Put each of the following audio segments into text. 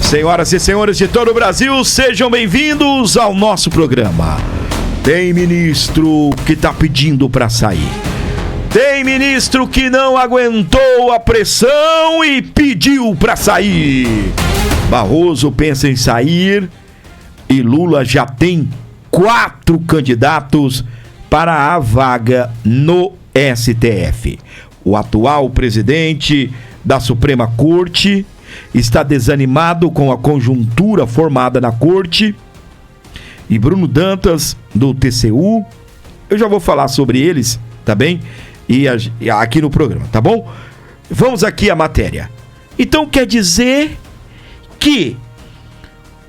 Senhoras e senhores de todo o Brasil, sejam bem-vindos ao nosso programa. Tem ministro que tá pedindo para sair. Tem ministro que não aguentou a pressão e pediu para sair. Barroso pensa em sair e Lula já tem 4 candidatos para a vaga no STF. O atual presidente da Suprema Corte está desanimado com a conjuntura formada na Corte. E Bruno Dantas, do TCU, eu já vou falar sobre eles, tá bem? E aqui no programa, tá bom? Vamos aqui à matéria. Então quer dizer que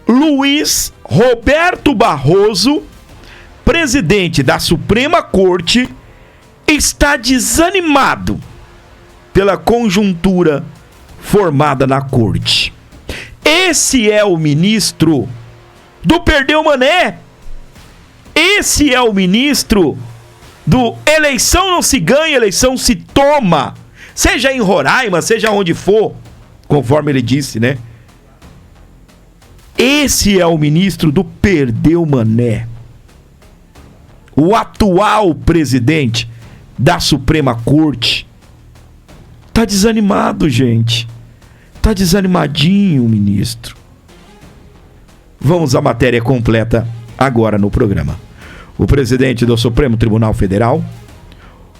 Luiz Roberto Barroso, presidente da Suprema Corte, está desanimado pela conjuntura formada na Corte. Esse é o ministro do Perdeu Mané. Esse é o ministro do eleição não se ganha, eleição se toma. Seja em Roraima, seja onde for, conforme ele disse, né? Esse é o ministro do Perdeu Mané. O atual presidente da Suprema Corte tá desanimado, gente. Tá desanimadinho o ministro. Vamos à matéria completa agora no programa. O presidente do Supremo Tribunal Federal,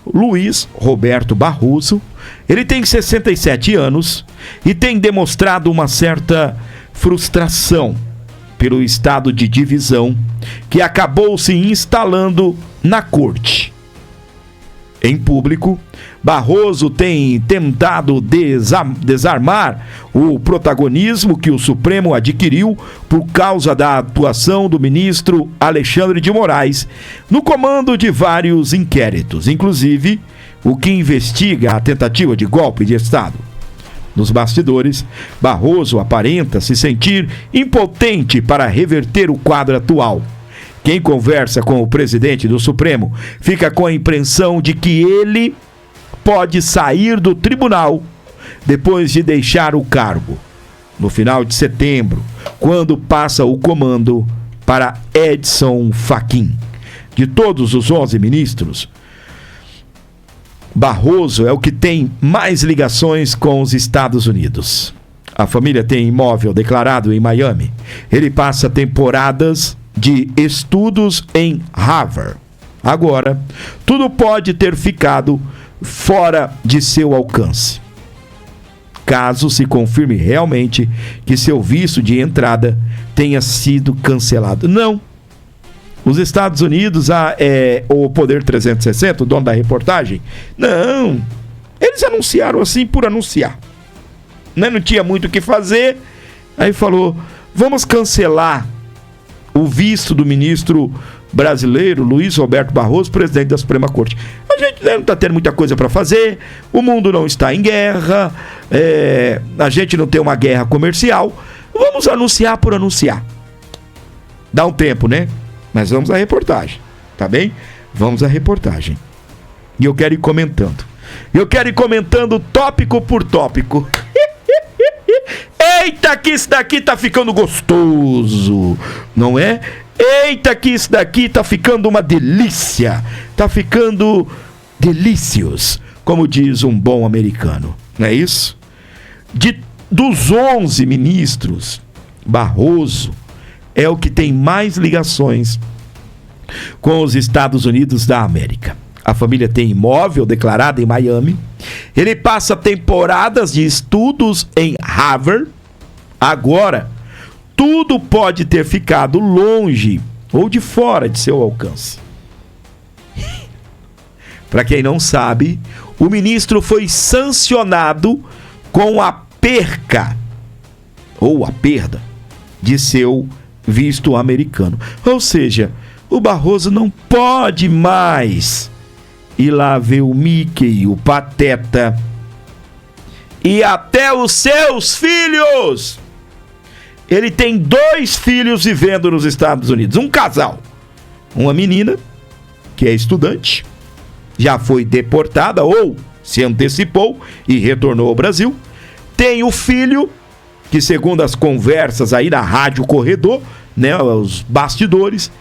Luiz Roberto Barroso, ele tem 67 anos e tem demonstrado uma certa frustração pelo estado de divisão que acabou se instalando na corte. Em público, Barroso tem tentado desarmar o protagonismo que o Supremo adquiriu por causa da atuação do ministro Alexandre de Moraes no comando de vários inquéritos, inclusive o que investiga a tentativa de golpe de Estado. Nos bastidores, Barroso aparenta se sentir impotente para reverter o quadro atual. Quem conversa com o presidente do Supremo fica com a impressão de que ele pode sair do tribunal depois de deixar o cargo no final de setembro, quando passa o comando para Edson Fachin. De todos os 11 ministros, Barroso é o que tem mais ligações com os Estados Unidos. A família tem imóvel declarado em Miami. Ele passa temporadas de estudos em Harvard. Agora, tudo pode ter ficado fora de seu alcance, caso se confirme realmente que seu visto de entrada tenha sido cancelado. Não. Os Estados Unidos, o Poder 360, o dono da reportagem, não. Eles anunciaram assim por anunciar. Não tinha muito o que fazer. Aí falou, vamos cancelar o visto do ministro brasileiro, Luiz Roberto Barroso, presidente da Suprema Corte. A gente não está tendo muita coisa para fazer, o mundo não está em guerra, a gente não tem uma guerra comercial, vamos anunciar por anunciar. Dá um tempo, né? Mas vamos à reportagem, tá bem? Vamos à reportagem. E eu quero ir comentando. Tópico por tópico. Eita, que isso daqui tá ficando gostoso, não é? Eita, que isso daqui tá ficando uma delícia. Tá ficando delícios, como diz um bom americano, não é isso? Dos 11 ministros, Barroso é o que tem mais ligações com os Estados Unidos da América. A família tem imóvel declarado em Miami. Ele passa temporadas de estudos em Harvard. Agora, tudo pode ter ficado longe ou de fora de seu alcance. Para quem não sabe, o ministro foi sancionado com a perca ou a perda de seu visto americano. Ou seja, o Barroso não pode mais ir lá ver o Mickey, o Pateta e até os seus filhos. Ele tem 2 filhos vivendo nos Estados Unidos, um casal, uma menina que é estudante, já foi deportada ou se antecipou e retornou ao Brasil. Tem o filho que segundo as conversas aí na Rádio Corredor, né, os bastidores,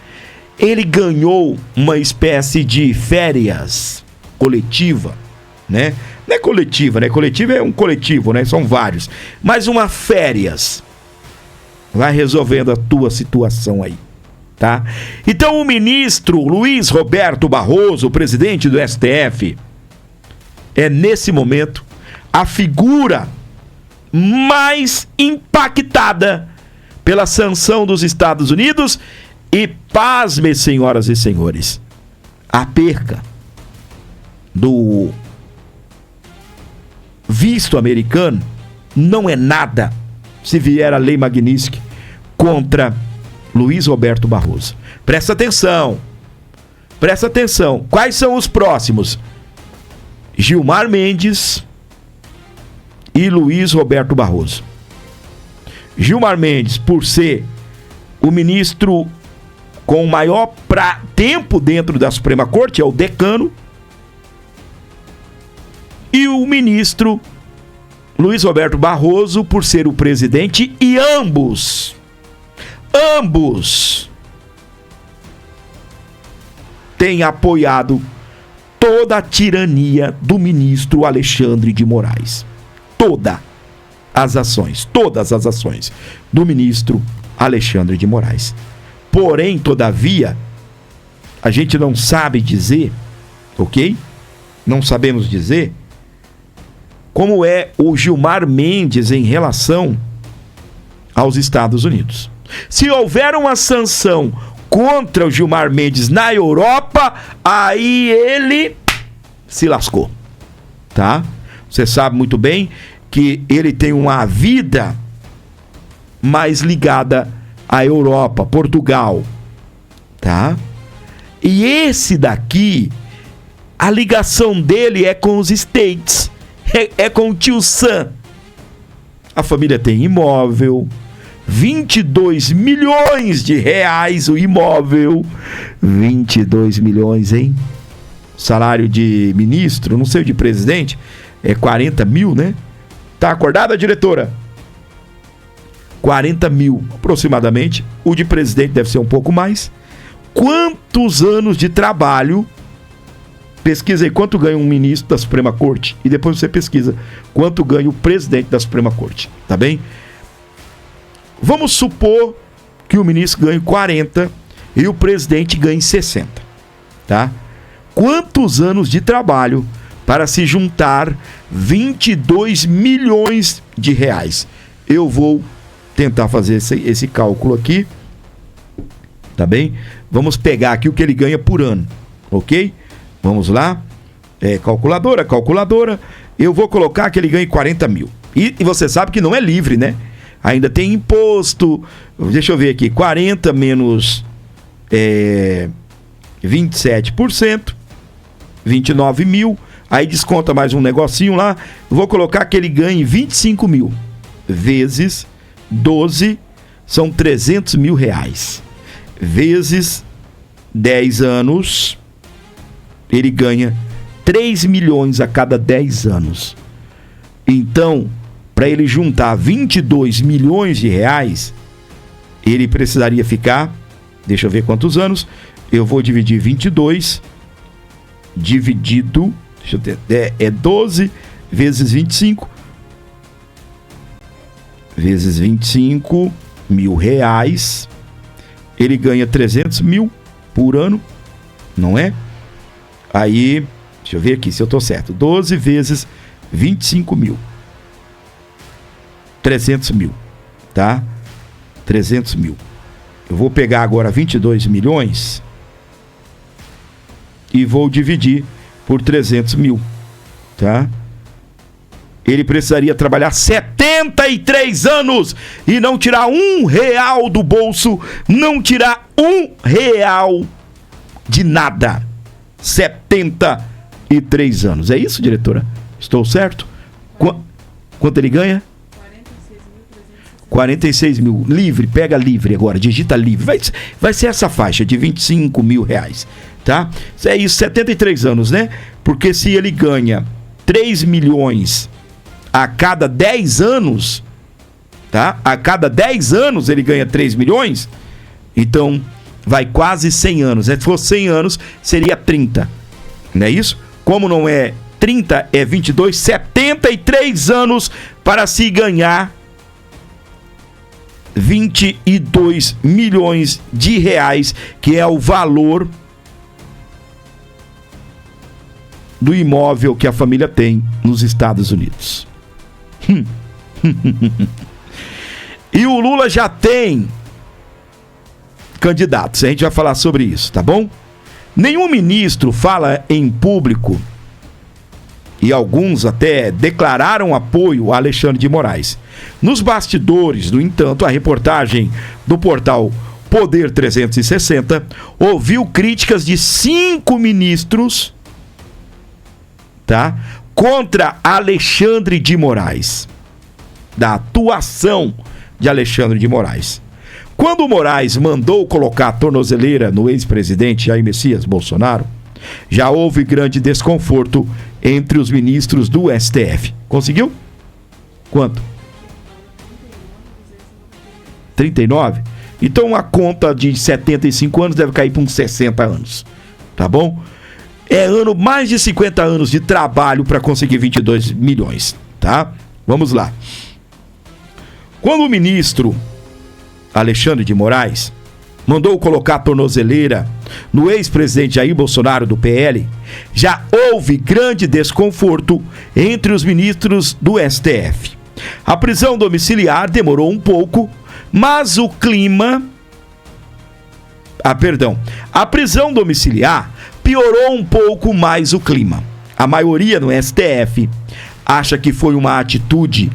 ele ganhou uma espécie de férias coletiva, né? Não é coletiva, né? Coletiva é um coletivo, né? São vários. Mas uma férias. Vai resolvendo a tua situação aí, tá? Então o ministro Luiz Roberto Barroso, presidente do STF, é nesse momento a figura mais impactada pela sanção dos Estados Unidos e, pasme, senhoras e senhores, a perca do visto americano não é nada se vier a lei Magnitsky contra Luiz Roberto Barroso. Presta atenção. Presta atenção. Quais são os próximos? Gilmar Mendes e Luiz Roberto Barroso. Gilmar Mendes, por ser o ministro com o maior tempo dentro da Suprema Corte, é o decano. E o ministro Luiz Roberto Barroso, por ser o presidente, e ambos têm apoiado toda a tirania do ministro Alexandre de Moraes. Todas as ações do ministro Alexandre de Moraes. Porém, todavia, a gente não sabe dizer, ok? Não sabemos dizer como é o Gilmar Mendes em relação aos Estados Unidos. Se houver uma sanção contra o Gilmar Mendes na Europa, aí ele se lascou, tá? Você sabe muito bem que ele tem uma vida mais ligada à Europa, Portugal, tá? E esse daqui, a ligação dele é com os States, é com o tio Sam. A família tem imóvel, 22 milhões de reais o imóvel, 22 milhões, hein? Salário de ministro, não sei o de presidente, é 40 mil, né? Tá acordada, diretora? 40 mil, aproximadamente. O de presidente deve ser um pouco mais. Quantos anos de trabalho? Pesquisa aí quanto ganha um ministro da Suprema Corte e depois você pesquisa quanto ganha o presidente da Suprema Corte, tá bem? Vamos supor que o ministro ganhe 40 e o presidente ganhe 60, tá? Quantos anos de trabalho para se juntar 22 milhões de reais? Eu vou tentar fazer esse cálculo aqui, tá bem? Vamos pegar aqui o que ele ganha por ano, ok? Vamos lá, calculadora, eu vou colocar que ele ganhe 40 mil. E você sabe que não é livre, né? Ainda tem imposto, deixa eu ver aqui, 40 menos 27%, 29 mil, aí desconta mais um negocinho lá, vou colocar que ele ganhe 25 mil, vezes 12, são 300 mil reais, vezes 10 anos, ele ganha 3 milhões a cada 10 anos. Então, para ele juntar 22 milhões de reais, ele precisaria ficar, deixa eu ver quantos anos, eu vou dividir 22, dividido, deixa eu ter, é 12 vezes 25, vezes 25 mil reais, ele ganha 300 mil por ano, não é? Aí, deixa eu ver aqui se eu tô certo. 12 vezes 25 mil. 300 mil, tá? 300 mil. Eu vou pegar agora 22 milhões e vou dividir por 300 mil, tá? Ele precisaria trabalhar 73 anos e não tirar R$1 do bolso, não tirar R$1 de nada. 73 anos. É isso, diretora? Estou certo? Quanto ele ganha? 46 mil. Livre, pega livre agora, digita livre. Vai ser essa faixa de 25 mil reais, tá? É isso, 73 anos, né? Porque se ele ganha 3 milhões a cada 10 anos, tá? A cada 10 anos ele ganha 3 milhões, então vai quase 100 anos. Se fosse 100 anos, seria 30, não é isso? Como não é 30, é 22, 73 anos para se ganhar 22 milhões de reais, que é o valor do imóvel que a família tem nos Estados Unidos. E o Lula já tem candidatos, a gente vai falar sobre isso, tá bom? Nenhum ministro fala em público, e alguns até declararam apoio a Alexandre de Moraes. Nos bastidores, no entanto, a reportagem do portal Poder 360 ouviu críticas de 5 ministros, tá, contra Alexandre de Moraes, da atuação de Alexandre de Moraes. Quando o Moraes mandou colocar a tornozeleira no ex-presidente Jair Messias Bolsonaro, já houve grande desconforto entre os ministros do STF. Conseguiu? Quanto? 39? Então a conta de 75 anos deve cair para uns 60 anos. Tá bom? É mais de 50 anos de trabalho para conseguir 22 milhões. Tá? Vamos lá. Quando o ministro Alexandre de Moraes mandou colocar a tornozeleira no ex-presidente Jair Bolsonaro do PL, já houve grande desconforto entre os ministros do STF. A prisão domiciliar demorou um pouco, mas o clima... A prisão domiciliar piorou um pouco mais o clima. A maioria no STF acha que foi uma atitude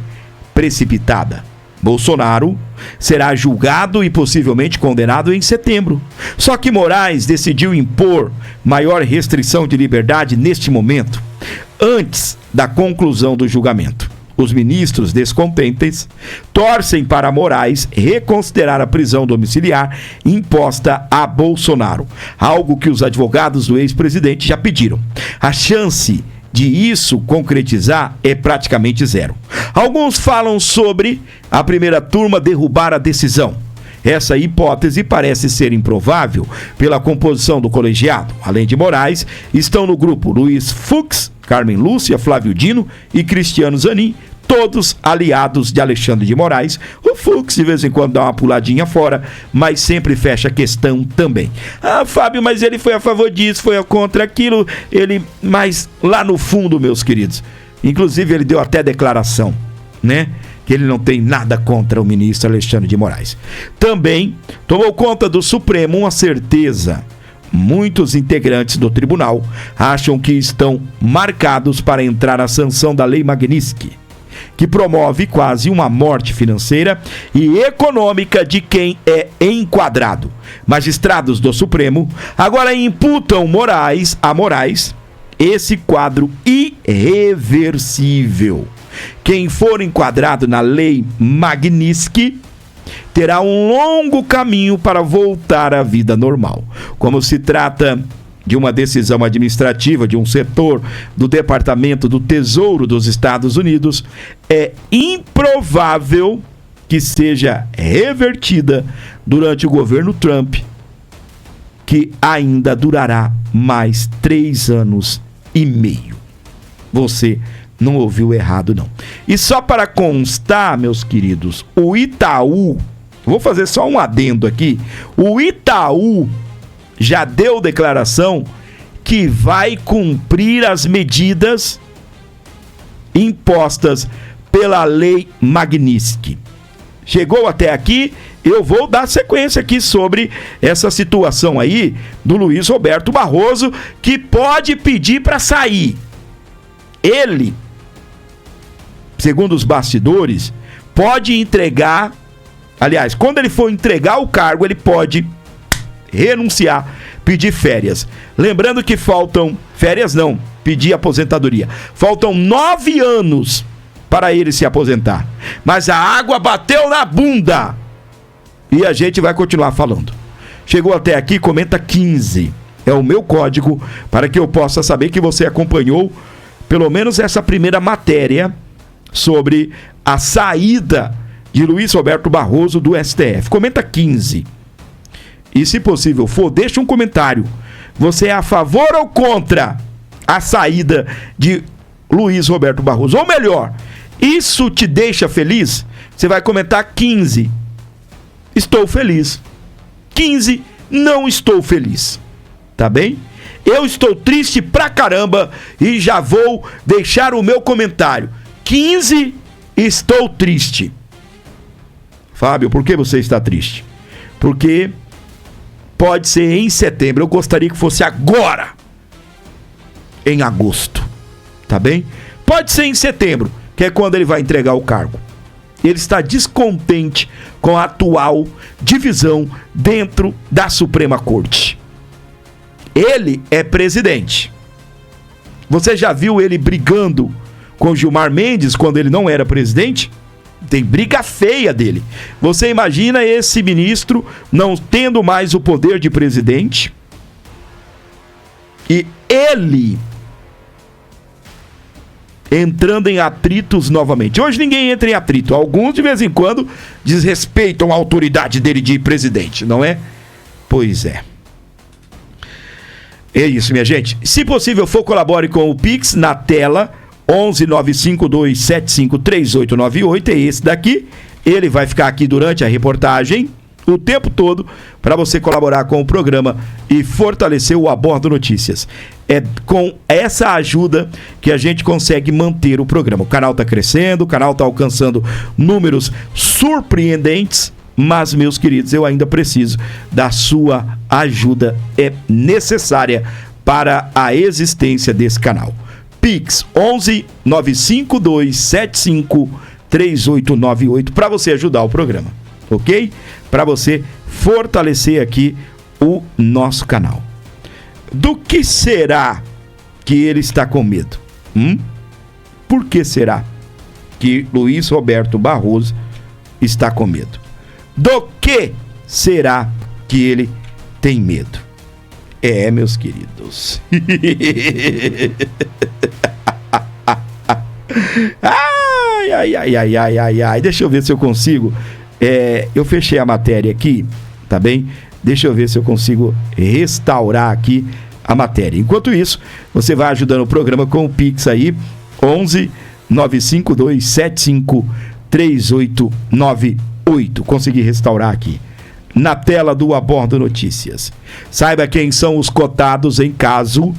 precipitada. Bolsonaro será julgado e possivelmente condenado em setembro. Só que Moraes decidiu impor maior restrição de liberdade neste momento, antes da conclusão do julgamento. Os ministros descontentes torcem para Moraes reconsiderar a prisão domiciliar imposta a Bolsonaro, algo que os advogados do ex-presidente já pediram. A chance de isso concretizar é praticamente zero. Alguns falam sobre a primeira turma derrubar a decisão. Essa hipótese parece ser improvável pela composição do colegiado. Além de Moraes, estão no grupo Luiz Fux, Carmen Lúcia, Flávio Dino e Cristiano Zanin, todos aliados de Alexandre de Moraes. O Fux de vez em quando dá uma puladinha fora, mas sempre fecha a questão também. Ah, Fábio, mas ele foi a favor disso, foi contra aquilo, mas lá no fundo, meus queridos, inclusive ele deu até declaração, né? Que ele não tem nada contra o ministro Alexandre de Moraes. Também tomou conta do Supremo uma certeza. Muitos integrantes do tribunal acham que estão marcados para entrar a sanção da Lei Magnitsky, que promove quase uma morte financeira e econômica de quem é enquadrado. Magistrados do Supremo agora imputam a Moraes esse quadro irreversível. Quem for enquadrado na Lei Magnitsky terá um longo caminho para voltar à vida normal. Como se trata de uma decisão administrativa de um setor do Departamento do Tesouro dos Estados Unidos, é improvável que seja revertida durante o governo Trump, que ainda durará mais 3 anos e meio. Você não ouviu errado, não. E só para constar, meus queridos, o Itaú, vou fazer só um adendo aqui, o Itaú já deu declaração que vai cumprir as medidas impostas pela Lei Magnitsky. Chegou até aqui, eu vou dar sequência aqui sobre essa situação aí do Luiz Roberto Barroso, que pode pedir para sair. Ele, segundo os bastidores, pode entregar, aliás, quando ele for entregar o cargo, ele pode renunciar, pedir férias. Lembrando que faltam, férias não, pedir aposentadoria. Faltam 9 anos para ele se aposentar. Mas a água bateu na bunda. E a gente vai continuar falando. Chegou até aqui, comenta 15. É o meu código para que eu possa saber que você acompanhou pelo menos essa primeira matéria sobre a saída de Luiz Roberto Barroso do STF. Comenta 15. E se possível for, deixa um comentário. Você é a favor ou contra a saída de Luiz Roberto Barroso? Ou melhor, isso te deixa feliz? Você vai comentar 15. Estou feliz. 15. Não estou feliz. Tá bem? Eu estou triste pra caramba e já vou deixar o meu comentário. 15. Estou triste. Fábio, por que você está triste? Porque pode ser em setembro. Eu gostaria que fosse agora. Em agosto. Tá bem? Pode ser em setembro, que é quando ele vai entregar o cargo. Ele está descontente com a atual divisão dentro da Suprema Corte. Ele é presidente. Você já viu ele brigando com Gilmar Mendes quando ele não era presidente? Tem briga feia dele. Você imagina esse ministro não tendo mais o poder de presidente e ele entrando em atritos novamente. Hoje ninguém entra em atrito. Alguns, de vez em quando, desrespeitam a autoridade dele de presidente, não é? Pois é. É isso, minha gente. Se possível for, colabore com o Pix na tela 11952753898. É esse daqui. Ele vai ficar aqui durante a reportagem o tempo todo para você colaborar com o programa e fortalecer o Abordo Notícias. É com essa ajuda que a gente consegue manter o programa. O canal está crescendo, o canal está alcançando números surpreendentes, mas, meus queridos, eu ainda preciso da sua ajuda. É necessária para a existência desse canal. Pix 11952753898 para você ajudar o programa, ok? Para você fortalecer aqui o nosso canal. Do que será que ele está com medo? Por que será que Luiz Roberto Barroso está com medo? Do que será que ele tem medo? É, meus queridos. Ai. Deixa eu ver se eu consigo. Eu fechei a matéria aqui, tá bem? Deixa eu ver se eu consigo restaurar aqui a matéria. Enquanto isso, você vai ajudando o programa com o Pix aí, 11952753898. Consegui restaurar aqui na tela do Abordo Notícias. Saiba quem são os cotados em caso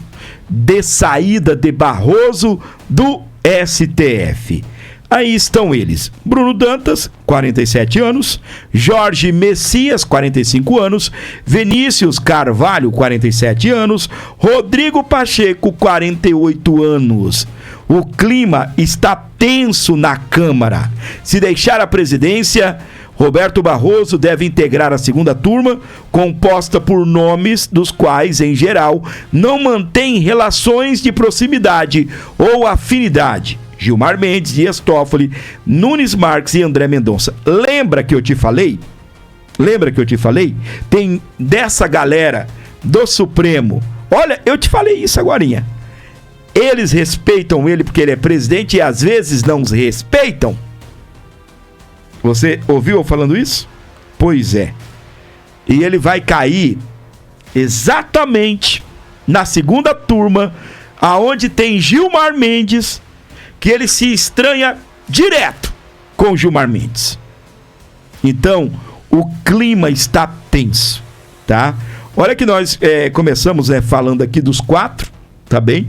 de saída de Barroso do STF. Aí estão eles: Bruno Dantas, 47 anos, Jorge Messias, 45 anos, Vinícius Carvalho, 47 anos, Rodrigo Pacheco, 48 anos. O clima está tenso na Câmara. Se deixar a presidência, Roberto Barroso deve integrar a segunda turma, composta por nomes dos quais, em geral, não mantém relações de proximidade ou afinidade. Gilmar Mendes, Dias Toffoli, Nunes Marques e André Mendonça. Lembra que eu te falei? Tem dessa galera do Supremo. Olha, eu te falei isso agorinha. Eles respeitam ele porque ele é presidente e às vezes não os respeitam. Você ouviu eu falando isso? Pois é. E ele vai cair exatamente na segunda turma, aonde tem Gilmar Mendes, que ele se estranha direto com Gilmar Mendes. Então, o clima está tenso, tá? Olha que nós começamos falando aqui dos 4, tá bem?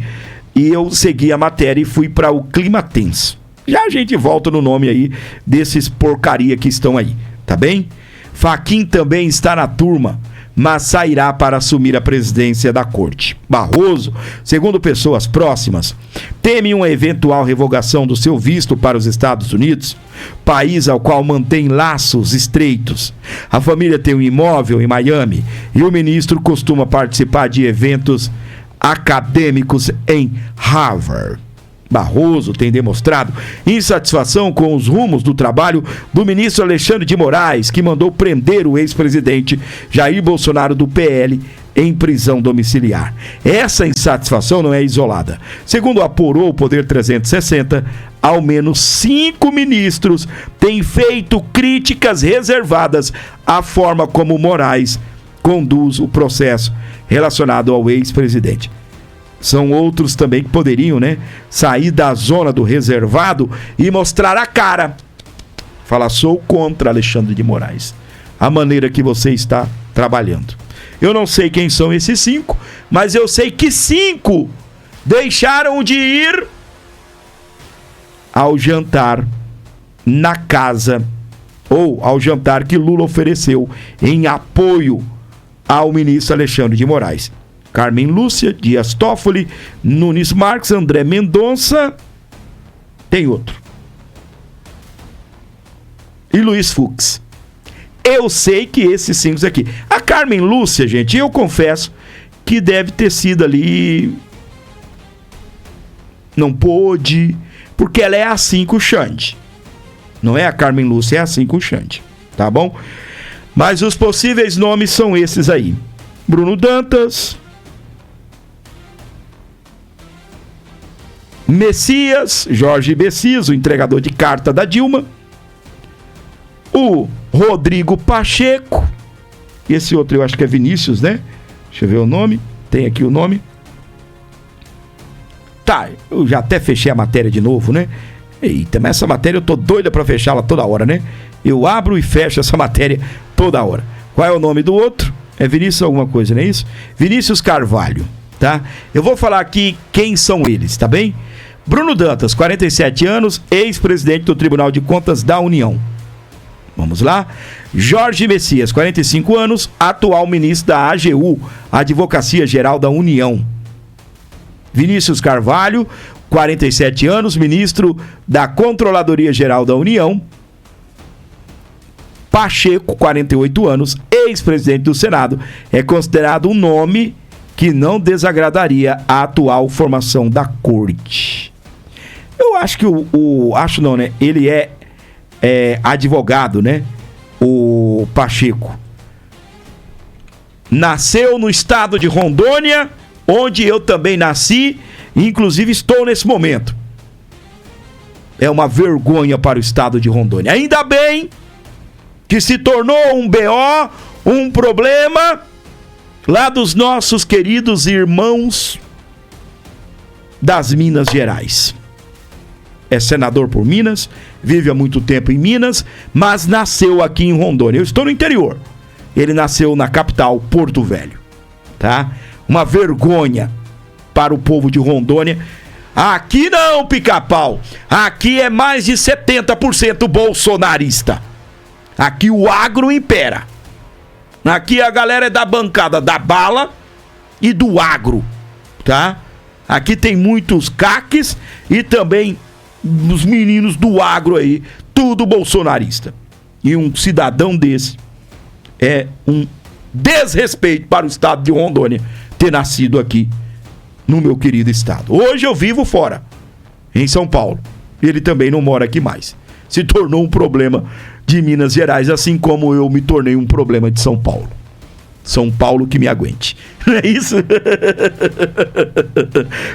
E eu segui a matéria e fui para o clima tenso. Já a gente volta no nome aí desses porcaria que estão aí, tá bem? Fachin também está na turma, mas sairá para assumir a presidência da corte. Barroso, segundo pessoas próximas, teme uma eventual revogação do seu visto para os Estados Unidos, país ao qual mantém laços estreitos. A família tem um imóvel em Miami e o ministro costuma participar de eventos acadêmicos em Harvard. Barroso tem demonstrado insatisfação com os rumos do trabalho do ministro Alexandre de Moraes, que mandou prender o ex-presidente Jair Bolsonaro do PL em prisão domiciliar. Essa insatisfação não é isolada. Segundo apurou o Poder 360, ao menos 5 ministros têm feito críticas reservadas à forma como Moraes conduz o processo relacionado ao ex-presidente. São outros também que poderiam, sair da zona do reservado e mostrar a cara. Falar, sou contra Alexandre de Moraes. A maneira que você está trabalhando. Eu não sei quem são esses 5, mas eu sei que 5 deixaram de ir ao jantar na casa, ou ao jantar que Lula ofereceu em apoio ao ministro Alexandre de Moraes. Carmen Lúcia, Dias Toffoli, Nunes Marques, André Mendonça, tem outro. E Luiz Fux. Eu sei que esses 5 aqui. A Carmen Lúcia, gente, eu confesso que deve ter sido ali. Não pôde, porque ela é assim com o Xande. Não é a Carmen Lúcia, é assim com o Xande. Tá bom? Mas os possíveis nomes são esses aí: Bruno Dantas, Messias, Jorge Messias, o entregador de carta da Dilma, o Rodrigo Pacheco, e esse outro eu acho que é Vinícius, né? Deixa eu ver o nome, tem aqui o nome. Tá, eu já até fechei a matéria de novo, né? Eita, mas essa matéria eu tô doida pra fechá-la toda hora, né? Eu abro e fecho essa matéria toda hora. Qual é o nome do outro? É Vinícius alguma coisa, não é isso? Vinícius Carvalho, tá? Eu vou falar aqui quem são eles, tá bem? Bruno Dantas, 47 anos, ex-presidente do Tribunal de Contas da União. Vamos lá. Jorge Messias, 45 anos, atual ministro da AGU, Advocacia Geral da União. Vinícius Carvalho, 47 anos, ministro da Controladoria Geral da União. Pacheco, 48 anos, ex-presidente do Senado, é considerado um nome que não desagradaria a atual formação da corte. Eu acho que ele é advogado, né? O Pacheco. Nasceu no estado de Rondônia, onde eu também nasci, inclusive estou nesse momento. É uma vergonha para o estado de Rondônia. Ainda bem que se tornou um BO, um problema lá dos nossos queridos irmãos das Minas Gerais. É senador por Minas, vive há muito tempo em Minas, mas nasceu aqui em Rondônia. Eu estou no interior. Ele nasceu na capital, Porto Velho. Tá? Uma vergonha para o povo de Rondônia. Aqui não, pica-pau. Aqui é mais de 70% bolsonarista. Aqui o agro impera. Aqui a galera é da bancada da bala e do agro, tá? Aqui tem muitos caques e também os meninos do agro aí, tudo bolsonarista. E um cidadão desse é um desrespeito para o estado de Rondônia ter nascido aqui no meu querido estado. Hoje eu vivo fora, em São Paulo. Ele também não mora aqui mais. Se tornou um problema de Minas Gerais, assim como eu me tornei um problema de São Paulo. São Paulo que me aguente. Não é isso?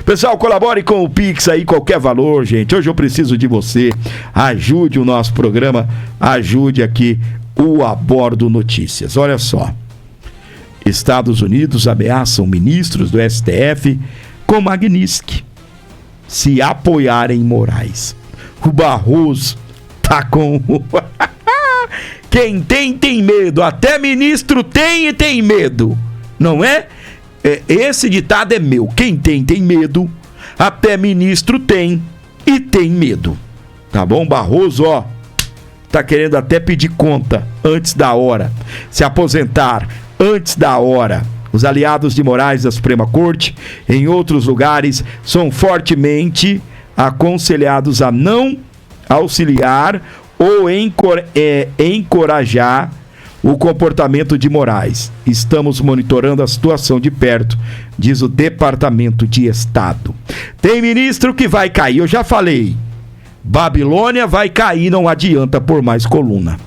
Pessoal, colabore com o Pix aí, qualquer valor, gente. Hoje eu preciso de você. Ajude o nosso programa, ajude aqui o Abordo Notícias. Olha só. Estados Unidos ameaçam ministros do STF com Magnitsky se apoiarem Moraes. O Barroso tá com... Quem tem medo. Até ministro tem e tem medo. Não é? Esse ditado é meu. Quem tem medo. Até ministro tem e tem medo. Tá bom? Barroso, ó, tá querendo até pedir conta antes da hora. Se aposentar antes da hora. Os aliados de Moraes da Suprema Corte, em outros lugares, são fortemente aconselhados a não auxiliar ou encorajar o comportamento de Moraes. Estamos monitorando a situação de perto, diz o Departamento de Estado. Tem ministro que vai cair, eu já falei. Babilônia vai cair, não adianta por mais coluna.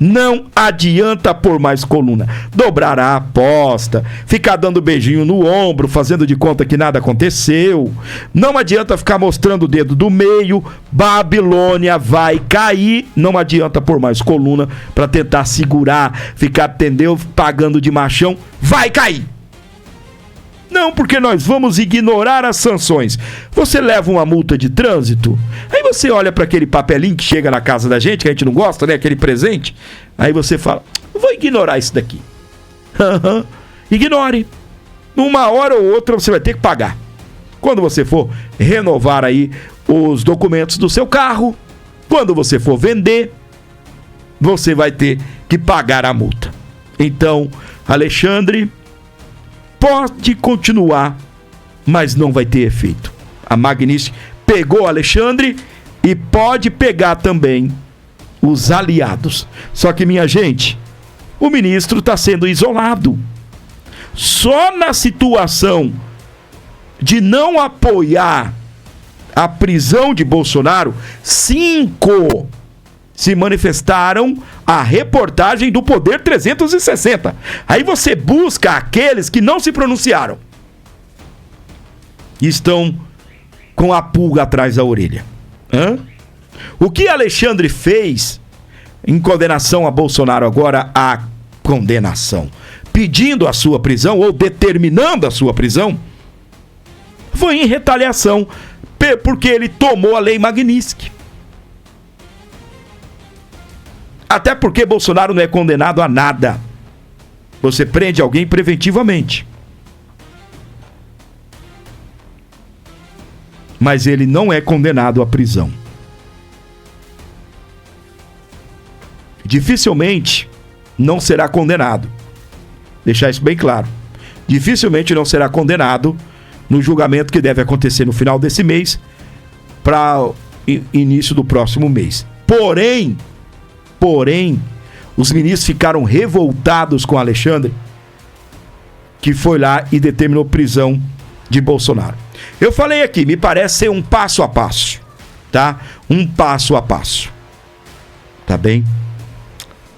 Não adianta pôr mais coluna. Dobrar a aposta, ficar dando beijinho no ombro, fazendo de conta que nada aconteceu. Não adianta ficar mostrando o dedo do meio. Babilônia vai cair. Não adianta pôr mais coluna para tentar segurar, ficar, entendeu? Pagando de machão. Vai cair. Não, porque nós vamos ignorar as sanções. Você leva uma multa de trânsito, aí você olha para aquele papelinho que chega na casa da gente, que a gente não gosta, né? Aquele presente. Aí você fala, vou ignorar isso daqui. Ignore. Uma hora ou outra você vai ter que pagar. Quando você for renovar aí os documentos do seu carro, quando você for vender, você vai ter que pagar a multa. Então, Alexandre, pode continuar, mas não vai ter efeito. A Magnitsky pegou Alexandre e pode pegar também os aliados. Só que, minha gente, o ministro está sendo isolado. Só na situação de não apoiar a prisão de Bolsonaro, 5 se manifestaram a reportagem do Poder 360. Aí você busca aqueles que não se pronunciaram e estão com a pulga atrás da orelha. O que Alexandre fez em condenação a Bolsonaro, agora a condenação, pedindo a sua prisão ou determinando a sua prisão, foi em retaliação porque ele tomou a lei Magnitsky. Até porque Bolsonaro não é condenado a nada. Você prende alguém preventivamente. Mas ele não é condenado à prisão. Dificilmente não será condenado. Deixar isso bem claro. Dificilmente não será condenado no julgamento que deve acontecer no final desse mês para início do próximo mês. Porém, os ministros ficaram revoltados com Alexandre, que foi lá e determinou prisão de Bolsonaro. Eu falei aqui, me parece ser um passo a passo, tá? Um passo a passo. Tá bem?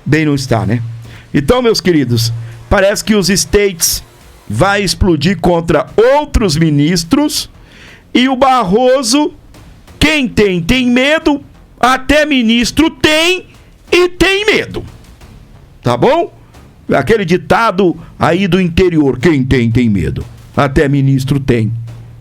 Bem não está, né? Então, meus queridos, parece que os States vai explodir contra outros ministros e o Barroso, quem tem medo, até ministro tem e tem medo, tá bom? Aquele ditado aí do interior, quem tem medo, até ministro tem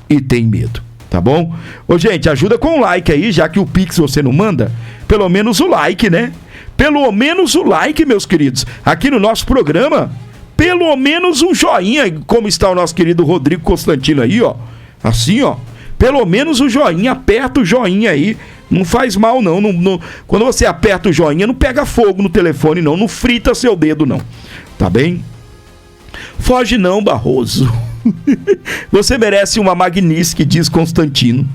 e tem medo, tá bom? Ô gente, ajuda com o like aí, já que o Pix você não manda, pelo menos o like, né? Pelo menos o like, meus queridos, aqui no nosso programa, pelo menos um joinha, como está o nosso querido Rodrigo Constantino aí, ó, assim, ó, pelo menos o joinha, aperta o joinha aí. Não faz mal, não. Quando você aperta o joinha, não pega fogo no telefone, não. Não frita seu dedo, não. Tá bem? Foge não, Barroso. Você merece uma Magnitsky, diz Constantino.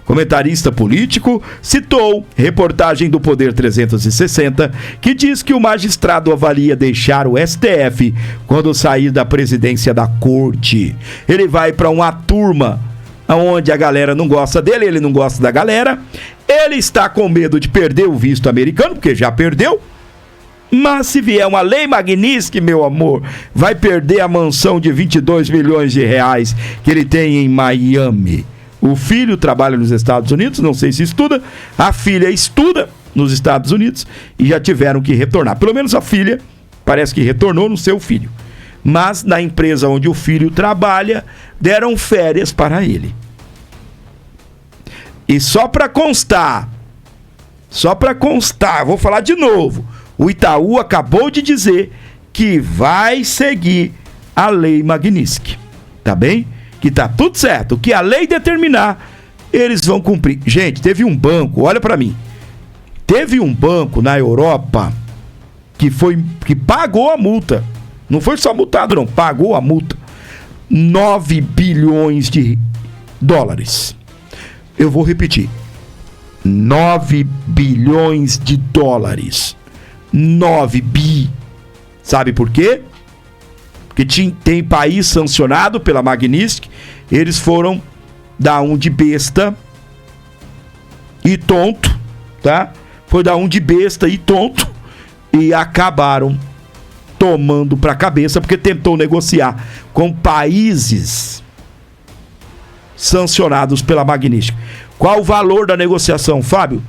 Comentarista político citou reportagem do Poder 360 que diz que o magistrado avalia deixar o STF quando sair da presidência da corte. Ele vai para uma turma onde a galera não gosta dele, ele não gosta da galera. Ele está com medo de perder o visto americano, porque já perdeu. Mas se vier uma lei Magnitsky, meu amor, vai perder a mansão de 22 milhões de reais que ele tem em Miami. O filho trabalha nos Estados Unidos, não sei se estuda. A filha estuda nos Estados Unidos e já tiveram que retornar. Pelo menos a filha parece que retornou no seu filho. Mas na empresa onde o filho trabalha, deram férias para ele. E só para constar, vou falar de novo, o Itaú acabou de dizer que vai seguir a lei Magnitsky, tá bem? Que tá tudo certo, o que a lei determinar, eles vão cumprir. Gente, teve um banco, olha para mim, teve um banco na Europa que pagou a multa, não foi só multado não, pagou a multa, 9 bilhões de dólares. Eu vou repetir. 9 bilhões de dólares. 9 bi. Sabe por quê? Porque tem país sancionado pela Magnitsky. Eles foram dar um de besta e tonto, tá? Foi dar um de besta e tonto e acabaram tomando para a cabeça, porque tentou negociar com países sancionados pela Magnística. Qual o valor da negociação, Fábio?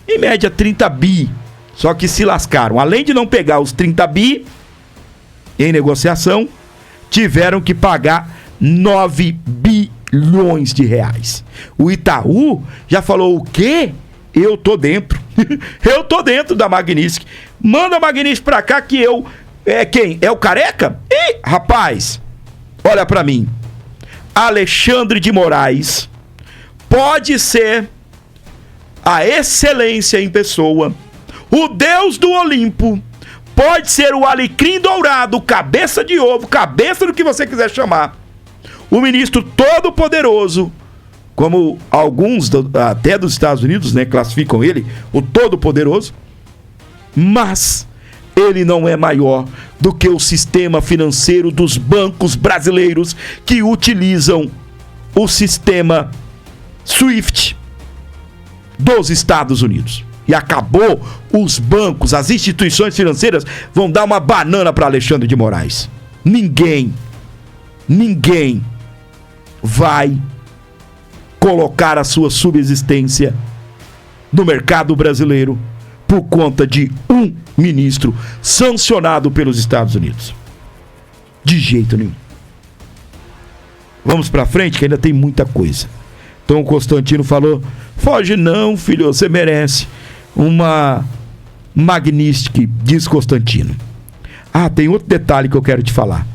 Em média 30 bi. Só que se lascaram. Além de não pegar os 30 bi em negociação, tiveram que pagar 9 bilhões de reais. O Itaú já falou: o quê? Eu tô dentro. Eu tô dentro da Magnística. Manda a Magnística pra cá que eu... É quem? É o Careca? Ih, rapaz, olha pra mim. Alexandre de Moraes pode ser a excelência em pessoa, o Deus do Olimpo, pode ser o alecrim dourado, cabeça de ovo, cabeça do que você quiser chamar, o ministro todo-poderoso, como alguns até dos Estados Unidos, né, classificam ele, o todo-poderoso, mas ele não é maior do que o sistema financeiro dos bancos brasileiros que utilizam o sistema SWIFT dos Estados Unidos. E acabou, os bancos, as instituições financeiras vão dar uma banana para Alexandre de Moraes. Ninguém vai colocar a sua subsistência no mercado brasileiro por conta de um ministro sancionado pelos Estados Unidos. De jeito nenhum. Vamos pra frente que ainda tem muita coisa. Então o Constantino falou: foge não, filho, você merece uma Magnística, diz Constantino. Ah, tem outro detalhe que eu quero te falar.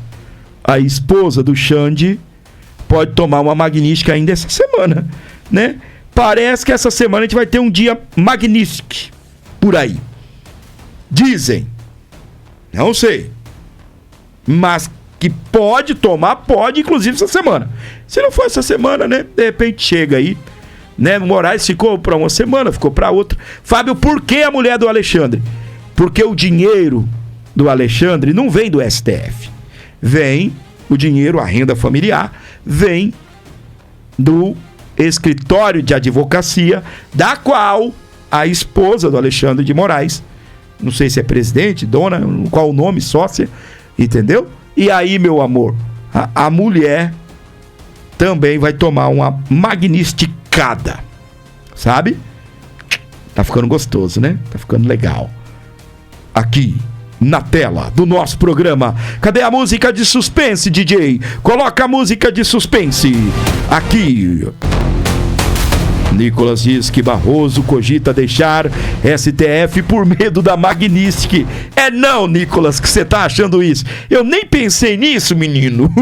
A esposa do Xande pode tomar uma Magnística ainda essa semana, né? Parece que essa semana a gente vai ter um dia Magnística por aí. Dizem, não sei, mas que pode tomar, pode, inclusive essa semana. Se não for essa semana, né, de repente chega aí, né, Moraes ficou para uma semana, ficou para outra. Fábio, por que a mulher do Alexandre? Porque o dinheiro do Alexandre não vem do STF. Vem o dinheiro, a renda familiar, vem do escritório de advocacia, da qual a esposa do Alexandre de Moraes, não sei se é presidente, dona, qual o nome, sócia, entendeu? E aí, meu amor, a mulher também vai tomar uma magnisticada, sabe? Tá ficando gostoso, né? Tá ficando legal. Aqui, na tela do nosso programa. Cadê a música de suspense, DJ? Coloca a música de suspense. Aqui. Nicolas diz que Barroso cogita deixar STF por medo da Magnística. É não, Nicolas, que você tá achando isso? Eu nem pensei nisso, menino.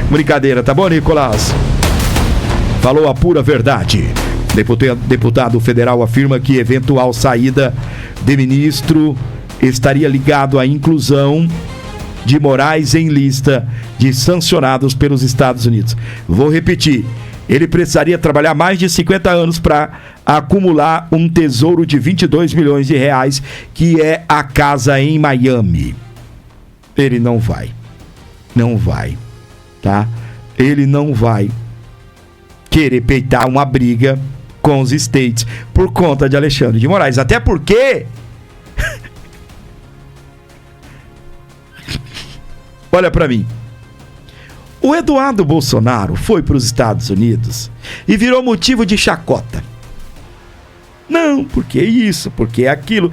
Brincadeira, tá bom, Nicolas? Falou a pura verdade. Deputado federal afirma que eventual saída de ministro estaria ligado à inclusão de Moraes em lista de sancionados pelos Estados Unidos. Vou repetir. Ele precisaria trabalhar mais de 50 anos para acumular um tesouro de 22 milhões de reais, que é a casa em Miami. Ele não vai. Não vai, tá? Ele não vai querer peitar uma briga com os States por conta de Alexandre de Moraes. Até porque... Olha para mim. O Eduardo Bolsonaro foi para os Estados Unidos e virou motivo de chacota. Não, porque isso, porque aquilo.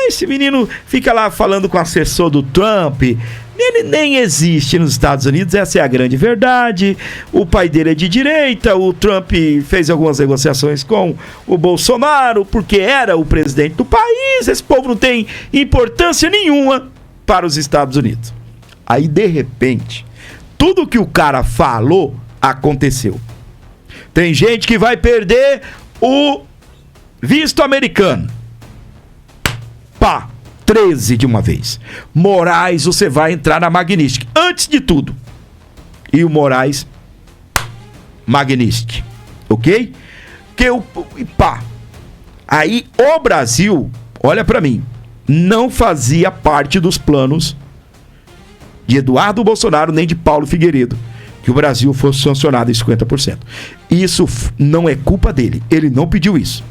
Esse menino fica lá falando com o assessor do Trump. Ele nem existe nos Estados Unidos, essa é a grande verdade. O pai dele é de direita, o Trump fez algumas negociações com o Bolsonaro, porque era o presidente do país. Esse povo não tem importância nenhuma para os Estados Unidos. Aí, de repente... Tudo que o cara falou, aconteceu. Tem gente que vai perder o visto americano. Pá, 13 de uma vez. Moraes, você vai entrar na Magnística. Antes de tudo. E o Moraes, Magnística. Ok? Pá. Aí o Brasil, olha pra mim, não fazia parte dos planos de Eduardo Bolsonaro, nem de Paulo Figueiredo, que o Brasil fosse sancionado em 50%. Isso não é culpa dele. Ele não pediu isso.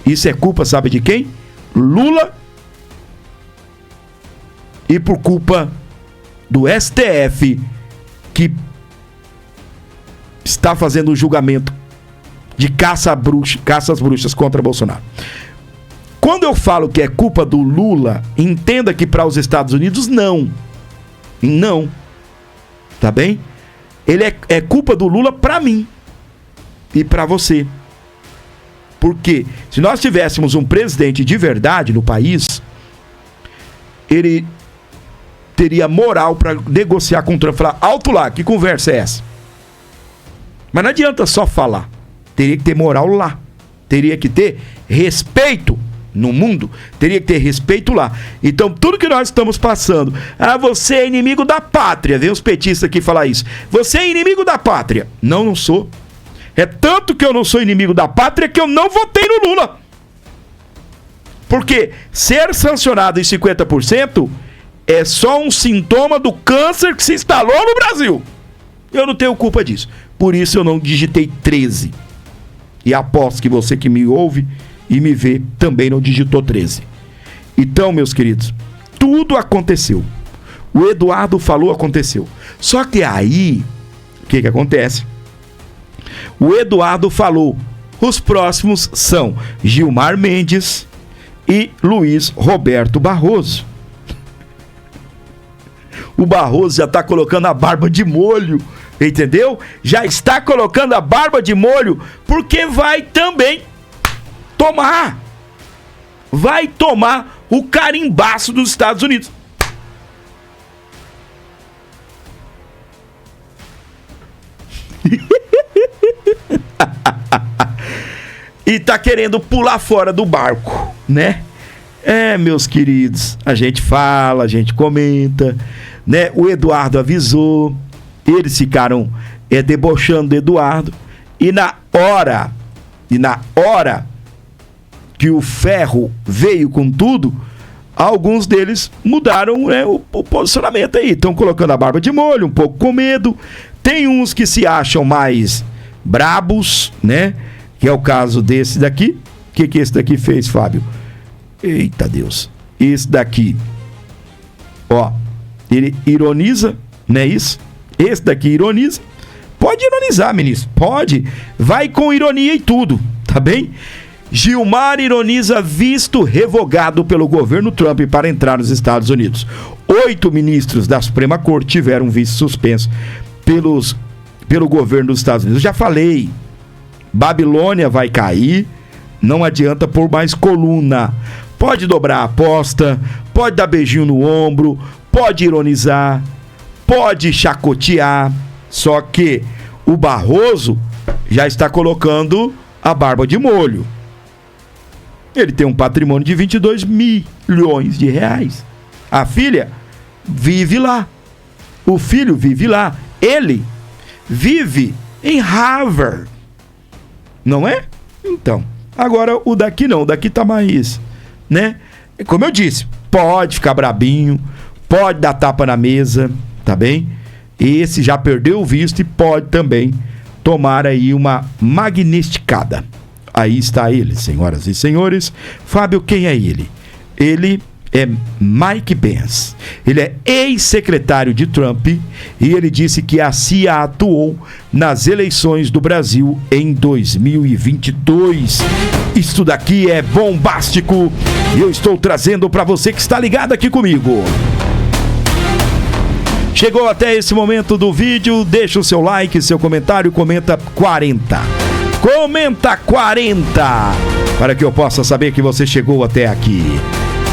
Isso é culpa, sabe de quem? Lula e por culpa do STF, que está fazendo um julgamento de caça às bruxas contra Bolsonaro. Quando eu falo que é culpa do Lula, entenda que para os Estados Unidos, não. Não. Tá bem? Ele é culpa do Lula para mim e para você. Porque se nós tivéssemos um presidente de verdade no país, ele teria moral para negociar com o Trump, falar, alto lá, que conversa é essa? Mas não adianta só falar, teria que ter moral lá, teria que ter respeito no mundo, teria que ter respeito lá. Então tudo que nós estamos passando, você é inimigo da pátria, vem os petistas aqui falar isso, você é inimigo da pátria. Não, não sou. É tanto que eu não sou inimigo da pátria que eu não votei no Lula. Porque ser sancionado em 50% é só um sintoma do câncer que se instalou no Brasil. Eu não tenho culpa disso. Por isso eu não digitei 13. E aposto que você que me ouve e me vê também não digitou 13. Então, meus queridos, tudo aconteceu. O Eduardo falou, aconteceu. Só que aí, o que acontece? O Eduardo falou, os próximos são Gilmar Mendes e Luiz Roberto Barroso. O Barroso já está colocando a barba de molho, entendeu? Já está colocando a barba de molho, porque vai também vai tomar o carimbaço dos Estados Unidos. E tá querendo pular fora do barco, né? Meus queridos, a gente fala, a gente comenta, né? O Eduardo avisou, eles ficaram debochando do Eduardo, e na hora que o ferro veio com tudo, alguns deles mudaram, né, o posicionamento aí, estão colocando a barba de molho, um pouco com medo. Tem uns que se acham mais brabos, né? Que é o caso desse daqui. O que esse daqui fez, Fábio? Eita Deus. Esse daqui, ó, ele ironiza, não é isso? Esse daqui ironiza. Pode ironizar, ministro. Pode. Vai com ironia e tudo, tá bem? Gilmar ironiza visto revogado pelo governo Trump para entrar nos Estados Unidos. 8 ministros da Suprema Corte tiveram visto suspenso pelo governo dos Estados Unidos. Eu já falei, Babilônia vai cair, não adianta pôr mais coluna. Pode dobrar a aposta, pode dar beijinho no ombro, pode ironizar, pode chacotear, só que o Barroso já está colocando a barba de molho. Ele tem um patrimônio de 22 milhões de reais. A filha vive lá. O filho vive lá. Ele vive em Harvard. Não é? Então, agora o daqui não. O daqui tá mais, né? Como eu disse, pode ficar brabinho, pode dar tapa na mesa, tá bem? Esse já perdeu o visto e pode também tomar aí uma magnisticada. Aí está ele, senhoras e senhores. Fábio, quem é ele? Ele é Mike Pence. Ele é ex-secretário de Trump e ele disse que a CIA atuou nas eleições do Brasil em 2022. Isto daqui é bombástico e eu estou trazendo para você que está ligado aqui comigo. Chegou até esse momento do vídeo, deixa o seu like, seu comentário, comenta 40. Comenta 40 para que eu possa saber que você chegou até aqui.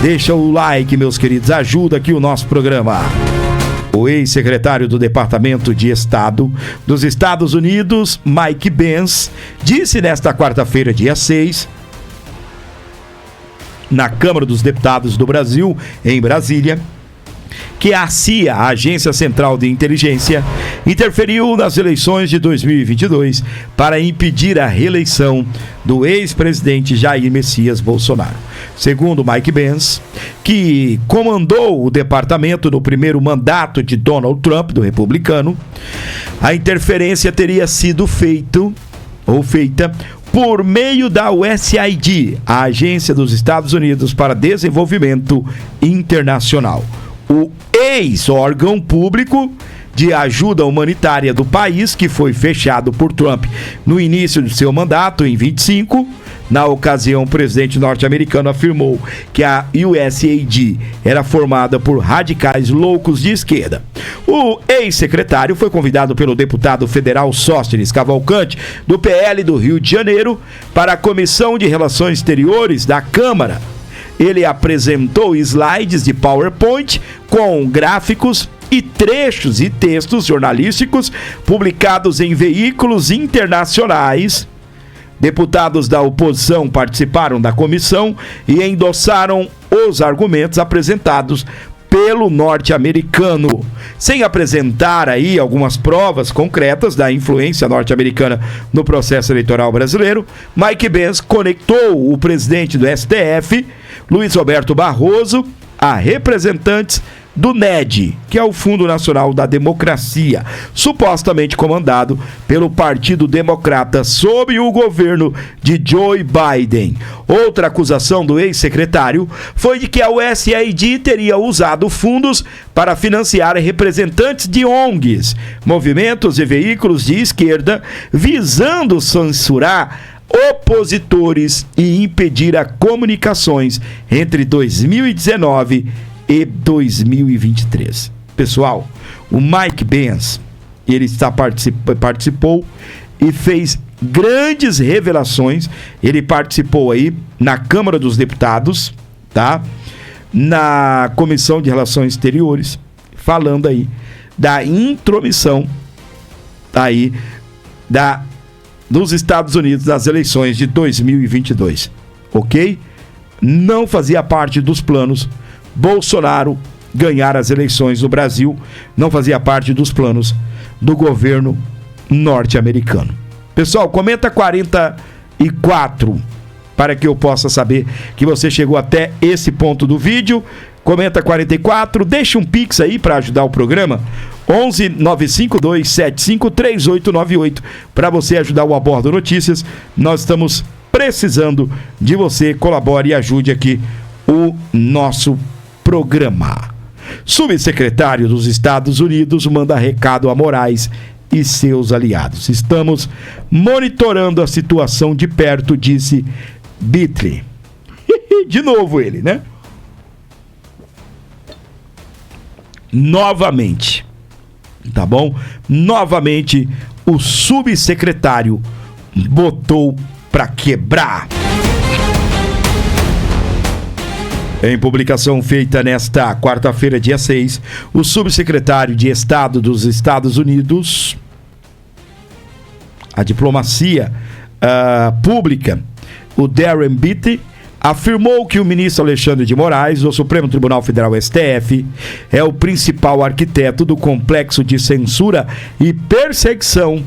Deixa o like, meus queridos, ajuda aqui o nosso programa. O ex-secretário do Departamento de Estado dos Estados Unidos, Mike Pence, disse nesta quarta-feira, dia 6, na Câmara dos Deputados do Brasil, em Brasília, que a CIA, a Agência Central de Inteligência, interferiu nas eleições de 2022 para impedir a reeleição do ex-presidente Jair Messias Bolsonaro. Segundo Mike Pence, que comandou o departamento no primeiro mandato de Donald Trump, do republicano, a interferência teria sido feita por meio da USAID, a Agência dos Estados Unidos para Desenvolvimento Internacional. o ex-órgão público de ajuda humanitária do país, que foi fechado por Trump no início de seu mandato, em 25. Na ocasião, o presidente norte-americano afirmou que a USAID era formada por radicais loucos de esquerda. O ex-secretário foi convidado pelo deputado federal Sóstenes Cavalcante, do PL do Rio de Janeiro, para a Comissão de Relações Exteriores da Câmara. Ele apresentou slides de PowerPoint com gráficos e trechos e textos jornalísticos publicados em veículos internacionais. Deputados da oposição participaram da comissão e endossaram os argumentos apresentados pelo norte-americano. Sem apresentar aí algumas provas concretas da influência norte-americana no processo eleitoral brasileiro, Mike Pence conectou o presidente do STF, Luiz Roberto Barroso, a representantes do NED, que é o Fundo Nacional da Democracia, supostamente comandado pelo Partido Democrata sob o governo de Joe Biden. Outra acusação do ex-secretário foi de que a USAID teria usado fundos para financiar representantes de ONGs, movimentos e veículos de esquerda, visando censurar opositores e impedir as comunicações entre 2019 e 2023. Pessoal, o Mike Pence, ele participou e fez grandes revelações. Ele participou aí na Câmara dos Deputados, tá? Na Comissão de Relações Exteriores, falando aí da intromissão aí dos Estados Unidos nas eleições de 2022, ok? Não fazia parte dos planos Bolsonaro ganhar as eleições no Brasil, não fazia parte dos planos do governo norte-americano. Pessoal, comenta 44 para que eu possa saber que você chegou até esse ponto do vídeo. Comenta 44, deixa um pix aí para ajudar o programa. 11 952 75 3898 para você ajudar o Abordo Notícias. Nós estamos precisando de você, colabore e ajude aqui o nosso programa. Subsecretário dos Estados Unidos manda recado a Moraes e seus aliados. Estamos monitorando a situação de perto, disse Bittley. De novo ele, né? Novamente, tá bom? Novamente o subsecretário botou pra quebrar. Em publicação feita nesta quarta-feira, dia 6, o subsecretário de Estado dos Estados Unidos, a diplomacia pública, o Darren Bittley, afirmou que o ministro Alexandre de Moraes, do Supremo Tribunal Federal STF, é o principal arquiteto do complexo de censura e perseguição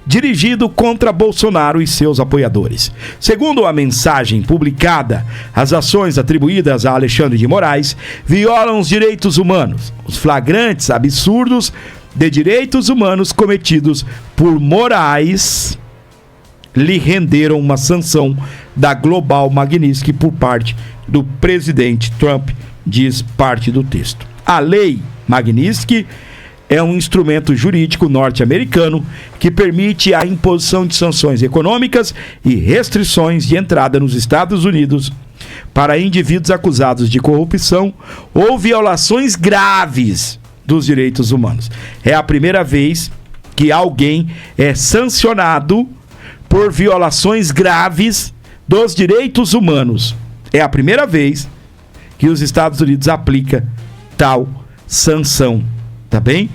dirigido contra Bolsonaro e seus apoiadores. Segundo a mensagem publicada, as ações atribuídas a Alexandre de Moraes violam os direitos humanos. Os flagrantes absurdos de direitos humanos cometidos por Moraes lhe renderam uma sanção da Global Magnitsky por parte do presidente Trump, diz parte do texto. A lei Magnitsky é um instrumento jurídico norte-americano que permite a imposição de sanções econômicas e restrições de entrada nos Estados Unidos para indivíduos acusados de corrupção ou violações graves dos direitos humanos. É a primeira vez que alguém é sancionado por violações graves dos direitos humanos. É a primeira vez que os Estados Unidos aplica tal sanção, tá bem?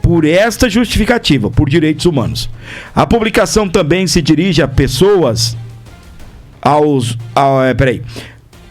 Por esta justificativa, por direitos humanos. A publicação também se dirige a pessoas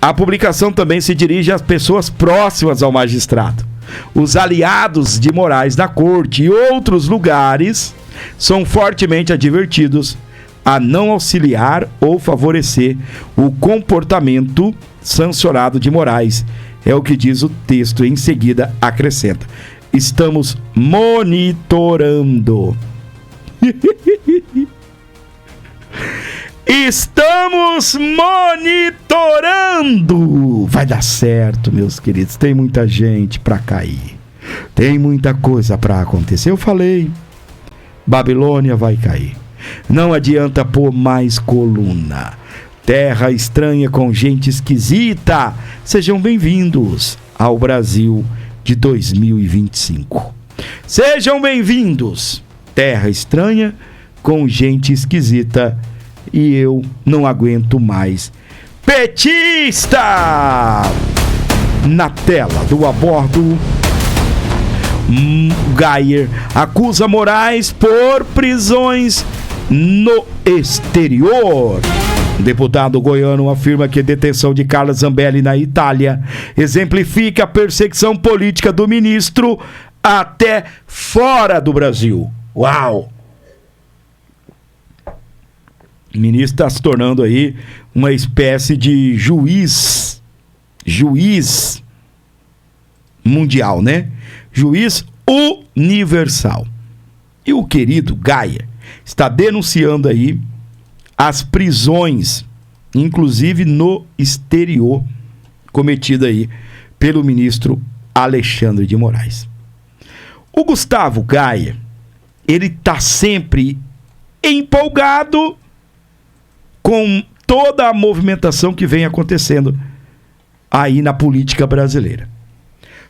A publicação também se dirige às pessoas próximas ao magistrado. Os aliados de Moraes na corte e outros lugares são fortemente advertidos a não auxiliar ou favorecer o comportamento sancionado de Moraes. É o que diz o texto. Em seguida acrescenta: estamos monitorando. Estamos monitorando. Vai dar certo, meus queridos. Tem muita gente para cair. Tem muita coisa para acontecer. Eu falei, Babilônia vai cair. Não adianta pôr mais coluna. Terra estranha com gente esquisita. Sejam bem-vindos ao Brasil de 2025. Sejam bem-vindos. Terra estranha com gente esquisita. E eu não aguento mais. Petista! Na tela do A Bordo, Geyer acusa Moraes por prisões no exterior. O deputado goiano afirma que a detenção de Carla Zambelli na Itália exemplifica a perseguição política do ministro até fora do Brasil. Uau! O ministro está se tornando aí uma espécie de juiz mundial, né? Juiz universal. E o querido Geyer está denunciando aí as prisões, inclusive no exterior, cometidas aí pelo ministro Alexandre de Moraes. O Gustavo Geyer, ele está sempre empolgado com toda a movimentação que vem acontecendo aí na política brasileira.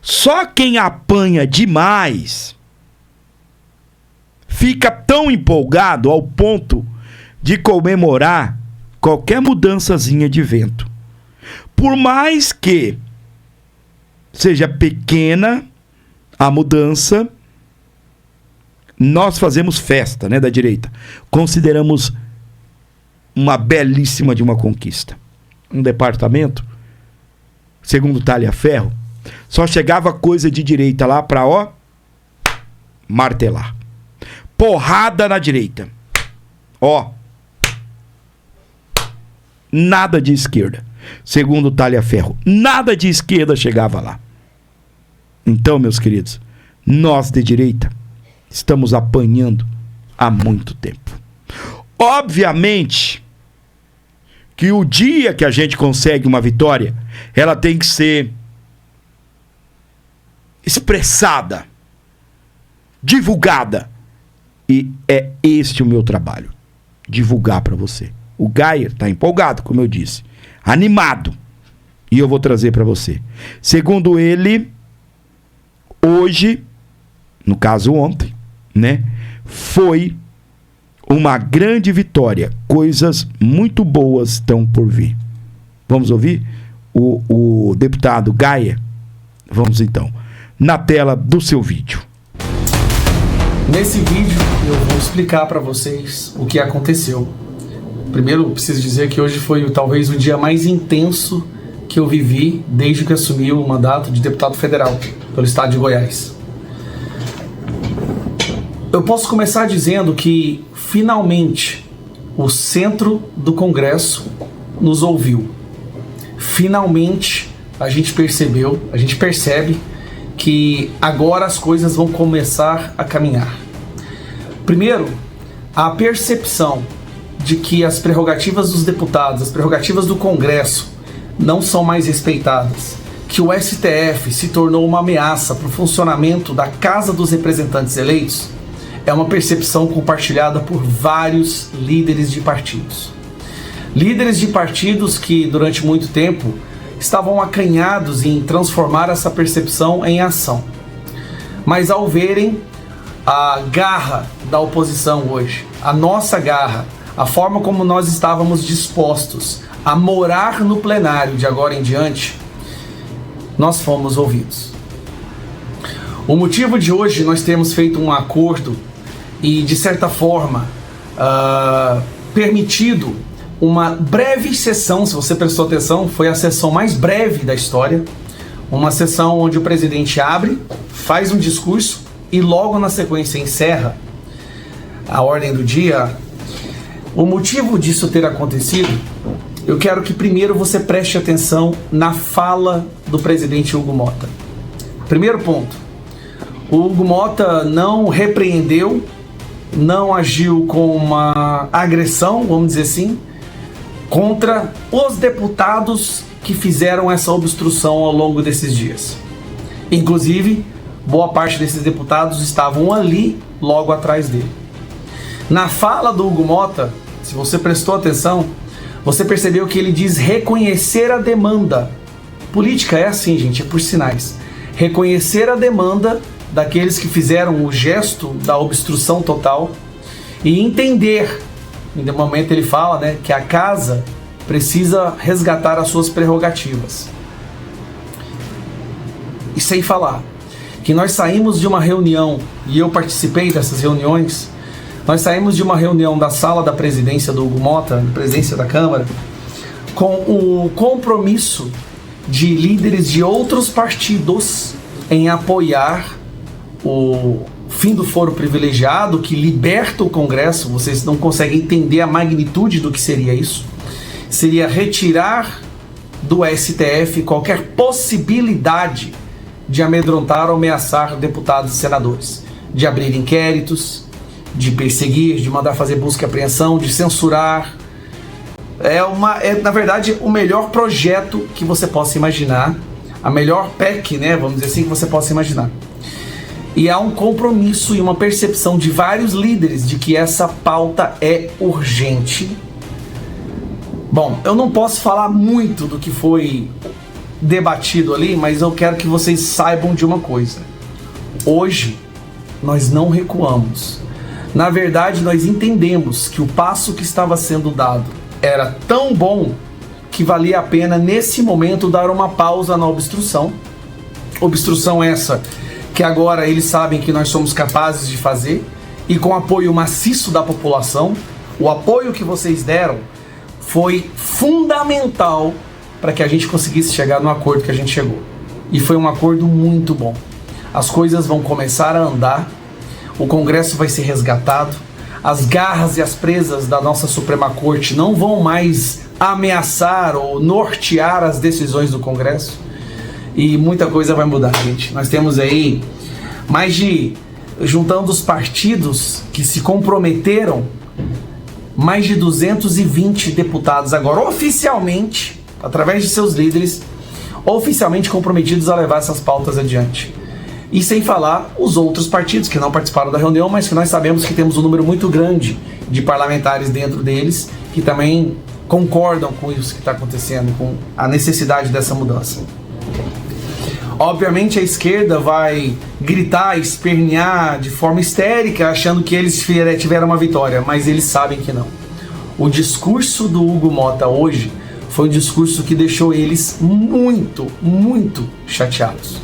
Só quem apanha demais fica tão empolgado ao ponto de comemorar qualquer mudançazinha de vento. Por mais que seja pequena a mudança, nós fazemos festa, né, da direita. Consideramos uma belíssima de uma conquista. Um departamento, segundo Talhaferro, só chegava coisa de direita lá para, martelar. Porrada na direita. Nada de esquerda. Segundo Talhaferro, nada de esquerda chegava lá. Então, meus queridos, nós de direita estamos apanhando há muito tempo. Obviamente que o dia que a gente consegue uma vitória, ela tem que ser expressada, divulgada. E é este o meu trabalho, divulgar para você. O Geyer está empolgado, como eu disse, animado. E eu vou trazer para você. Segundo ele, hoje, no caso ontem, né, foi uma grande vitória. Coisas muito boas estão por vir. Vamos ouvir o deputado Geyer? Vamos então. Na tela do seu vídeo. Nesse vídeo eu vou explicar para vocês o que aconteceu. Primeiro, preciso dizer que hoje foi talvez o dia mais intenso que eu vivi desde que assumi o mandato de deputado federal pelo estado de Goiás. Eu posso começar dizendo que, finalmente, o centro do Congresso nos ouviu. Finalmente, a gente percebe que agora as coisas vão começar a caminhar. Primeiro, a percepção de que as prerrogativas dos deputados, as prerrogativas do Congresso não são mais respeitadas, que o STF se tornou uma ameaça para o funcionamento da Casa dos Representantes Eleitos, é uma percepção compartilhada por vários líderes de partidos. Líderes de partidos que, durante muito tempo, estavam acanhados em transformar essa percepção em ação. Mas ao verem a garra da oposição hoje, a nossa garra, a forma como nós estávamos dispostos a morar no plenário de agora em diante, nós fomos ouvidos. O motivo de hoje nós termos feito um acordo e, de certa forma, permitido uma breve sessão, se você prestou atenção, foi a sessão mais breve da história, uma sessão onde o presidente abre, faz um discurso e logo na sequência encerra a ordem do dia. O motivo disso ter acontecido, eu quero que primeiro você preste atenção na fala do presidente Hugo Motta. Primeiro ponto, o Hugo Motta não repreendeu, não agiu com uma agressão, vamos dizer assim, contra os deputados que fizeram essa obstrução ao longo desses dias. Inclusive, boa parte desses deputados estavam ali, logo atrás dele. Na fala do Hugo Motta, se você prestou atenção, você percebeu que ele diz reconhecer a demanda. Política é assim, gente, é por sinais. Reconhecer a demanda daqueles que fizeram o gesto da obstrução total e entender, em um momento ele fala, né, que a casa precisa resgatar as suas prerrogativas. E sem falar que nós saímos de uma reunião, e eu participei dessas reuniões, nós saímos de uma reunião da sala da presidência do Hugo Motta, da presidência da Câmara, com o compromisso de líderes de outros partidos em apoiar o fim do foro privilegiado, que liberta o Congresso. Vocês não conseguem entender a magnitude do que seria isso. Seria retirar do STF qualquer possibilidade de amedrontar ou ameaçar deputados e senadores, de abrir inquéritos, de perseguir, de mandar fazer busca e apreensão, de censurar. É na verdade o melhor projeto que você possa imaginar, a melhor PEC, né, vamos dizer assim, que você possa imaginar. E há um compromisso e uma percepção de vários líderes de que essa pauta é urgente. Bom, eu não posso falar muito do que foi debatido ali, mas eu quero que vocês saibam de uma coisa. Hoje, nós não recuamos. Na verdade, nós entendemos que o passo que estava sendo dado era tão bom que valia a pena, nesse momento, dar uma pausa na obstrução. Obstrução essa que agora eles sabem que nós somos capazes de fazer, e com apoio maciço da população. O apoio que vocês deram foi fundamental para que a gente conseguisse chegar no acordo que a gente chegou. E foi um acordo muito bom. As coisas vão começar a andar, o Congresso vai ser resgatado, as garras e as presas da nossa Suprema Corte não vão mais ameaçar ou nortear as decisões do Congresso, e muita coisa vai mudar, gente. Nós temos aí juntando os partidos que se comprometeram, mais de 220 deputados agora oficialmente, através de seus líderes, oficialmente comprometidos a levar essas pautas adiante. E sem falar os outros partidos que não participaram da reunião, mas que nós sabemos que temos um número muito grande de parlamentares dentro deles que também concordam com isso que está acontecendo, com a necessidade dessa mudança. Obviamente a esquerda vai gritar, espernear de forma histérica, achando que eles tiveram uma vitória, mas eles sabem que não. O discurso do Hugo Motta hoje foi um discurso que deixou eles muito, muito chateados.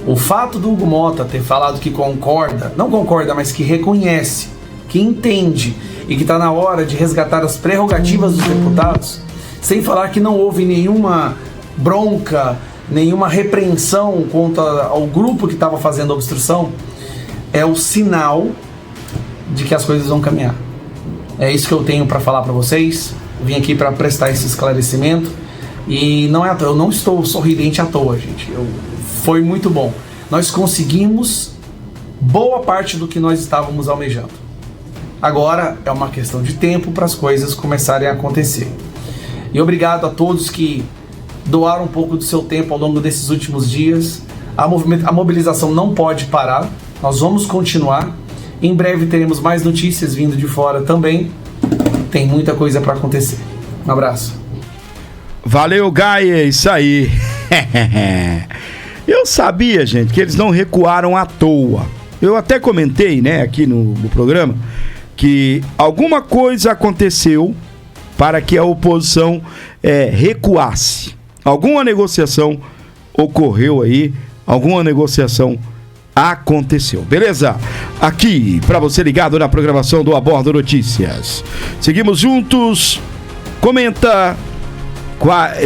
O fato do Hugo Motta ter falado que concorda, não concorda, mas que reconhece, que entende e que está na hora de resgatar as prerrogativas dos deputados, sem falar que não houve nenhuma bronca, nenhuma repreensão contra ao grupo que estava fazendo a obstrução, é o sinal de que as coisas vão caminhar. É isso que eu tenho para falar para vocês. Vim aqui para prestar esse esclarecimento e não é à toa, eu não estou sorridente à toa, gente. Foi muito bom. Nós conseguimos boa parte do que nós estávamos almejando. Agora é uma questão de tempo para as coisas começarem a acontecer. E obrigado a todos que doaram um pouco do seu tempo ao longo desses últimos dias. A mobilização não pode parar. Nós vamos continuar. Em breve teremos mais notícias vindo de fora também. Tem muita coisa para acontecer. Um abraço. Valeu, Gaia. Isso aí. Eu sabia, gente, que eles não recuaram à toa. Eu até comentei, né, aqui no programa, que alguma coisa aconteceu para que a oposição recuasse. Alguma negociação ocorreu aí, alguma negociação aconteceu. Beleza? Aqui, para você ligado na programação do Abordo Notícias. Seguimos juntos. Comenta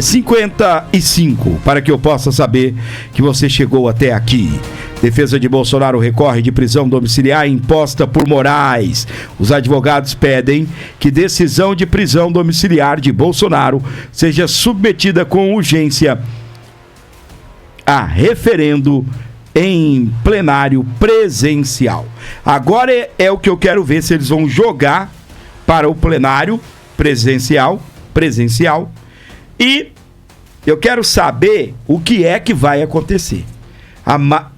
55 para que eu possa saber que você chegou até aqui. Defesa de Bolsonaro recorre de prisão domiciliar imposta por Moraes. Os advogados pedem que decisão de prisão domiciliar de Bolsonaro seja submetida com urgência a referendo em plenário presencial. Agora é o que eu quero ver, se eles vão jogar para o plenário presencial presencial. E eu quero saber o que é que vai acontecer.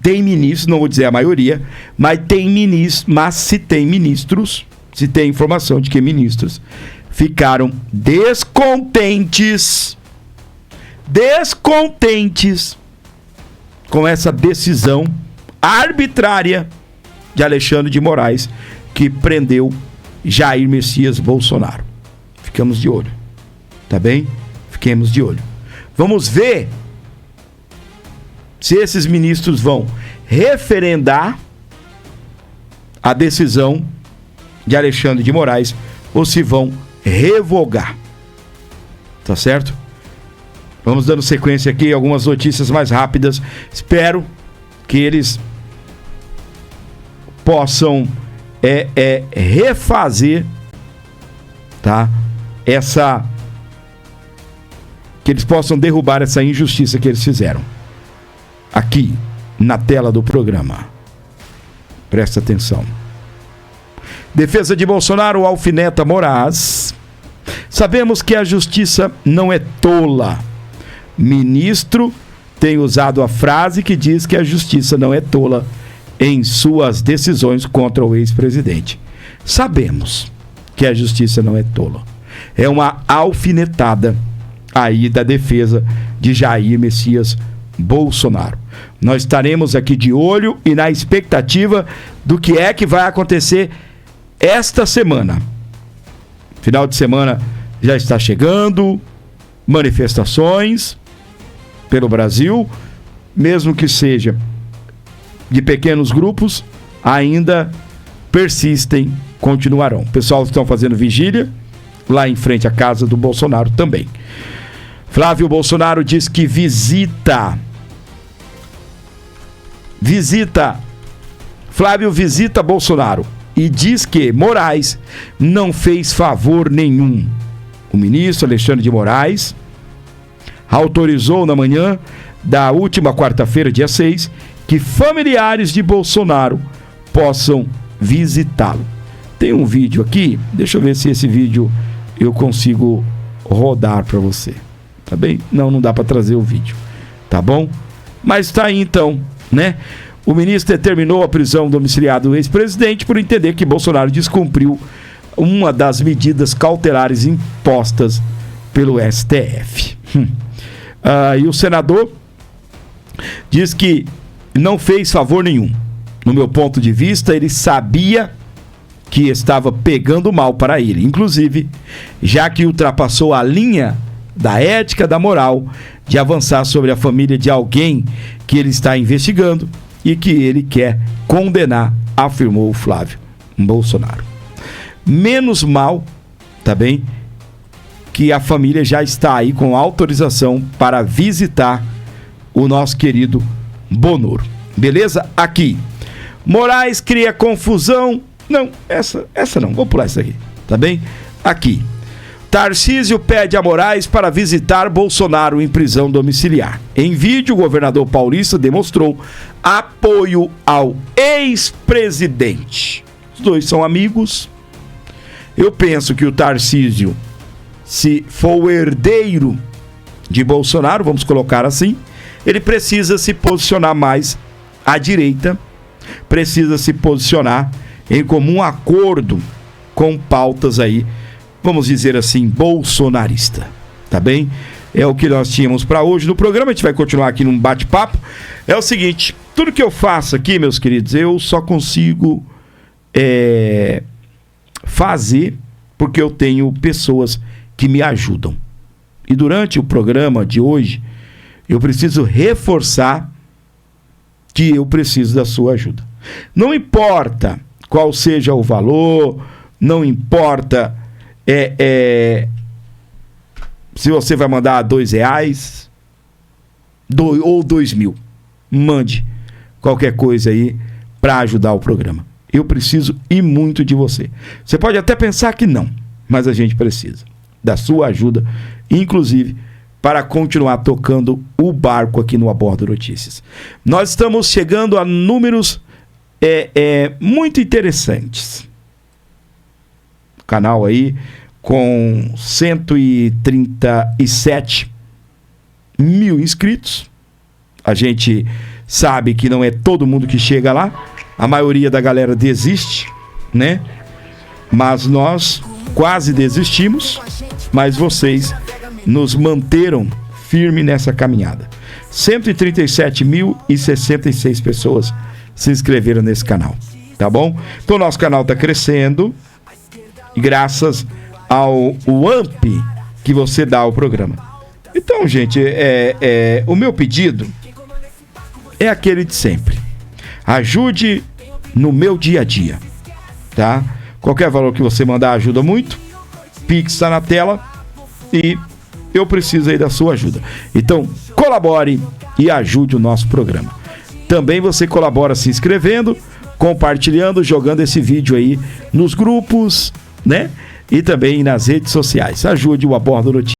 Tem ministros, não vou dizer a maioria, mas se tem ministros, se tem informação de que ministros ficaram descontentes com essa decisão arbitrária de Alexandre de Moraes, que prendeu Jair Messias Bolsonaro. Ficamos de olho, tá bem? Fiquemos de olho. Vamos ver se esses ministros vão referendar a decisão de Alexandre de Moraes ou se vão revogar. Tá certo? Vamos dando sequência aqui, algumas notícias mais rápidas. Espero que eles possam refazer, tá? Que eles possam derrubar essa injustiça que eles fizeram. Aqui, na tela do programa. Presta atenção. Defesa de Bolsonaro alfineta Moraes. Sabemos que a justiça não é tola. Ministro tem usado a frase que diz que a justiça não é tola em suas decisões contra o ex-presidente. Sabemos que a justiça não é tola. É uma alfinetada aí da defesa de Jair Messias Bolsonaro. Nós estaremos aqui de olho e na expectativa do que é que vai acontecer esta semana. Final de semana já está chegando, manifestações pelo Brasil, mesmo que seja de pequenos grupos, ainda persistem, continuarão. O pessoal estão fazendo vigília lá em frente à casa do Bolsonaro também. Flávio Bolsonaro diz que Flávio visita Bolsonaro e diz que Moraes não fez favor nenhum. O ministro Alexandre de Moraes autorizou na manhã da última quarta-feira, dia 6, que familiares de Bolsonaro possam visitá-lo. Tem um vídeo aqui, deixa eu ver se esse vídeo eu consigo rodar para você. Tá bem? Não dá para trazer o vídeo. Tá bom? Mas tá aí então, né? O ministro determinou a prisão domiciliar do ex-presidente por entender que Bolsonaro descumpriu uma das medidas cautelares impostas pelo STF. E o senador diz que não fez favor nenhum. No meu ponto de vista, ele sabia que estava pegando mal para ele, inclusive, já que ultrapassou a linha da ética, da moral, de avançar sobre a família de alguém que ele está investigando e que ele quer condenar, afirmou o Flávio Bolsonaro. Menos mal, tá bem, que a família já está aí com autorização para visitar o nosso querido Bonoro. Beleza? Aqui. Moraes cria confusão. Não, essa não. Vou pular isso aqui. Tá bem? Aqui. Tarcísio pede a Moraes para visitar Bolsonaro em prisão domiciliar. Em vídeo, o governador paulista demonstrou apoio ao ex-presidente. Os dois são amigos. Eu penso que o Tarcísio, se for o herdeiro de Bolsonaro, vamos colocar assim, ele precisa se posicionar mais à direita, precisa se posicionar em comum acordo com pautas aí, vamos dizer assim, bolsonarista, tá bem? É o que nós tínhamos para hoje no programa, a gente vai continuar aqui num bate-papo. É o seguinte, tudo que eu faço aqui, meus queridos, eu só consigo fazer porque eu tenho pessoas que me ajudam. E durante o programa de hoje, eu preciso reforçar que eu preciso da sua ajuda. Não importa qual seja o valor, não importa se você vai mandar R$2 ou 2.000. Mande qualquer coisa aí para ajudar o programa. Eu preciso e muito de você. Você pode até pensar que não, mas a gente precisa da sua ajuda, inclusive para continuar tocando o barco aqui no Abordo Notícias. Nós estamos chegando a números muito interessantes. O canal aí, com 137 mil inscritos. A gente sabe que não é todo mundo que chega lá. A maioria da galera desiste, né? Mas nós quase desistimos, mas vocês nos manteram firme nessa caminhada. 137.066 pessoas se inscreveram nesse canal, tá bom? Então nosso canal está crescendo e graças ao AMP que você dá ao programa. Então, gente, o meu pedido é aquele de sempre. Ajude no meu dia a dia, tá? Qualquer valor que você mandar ajuda muito. Pix está na tela e eu preciso aí da sua ajuda. Então, colabore e ajude o nosso programa. Também você colabora se inscrevendo, compartilhando, jogando esse vídeo aí nos grupos, né? E também nas redes sociais. Ajude o Aborda Notícias.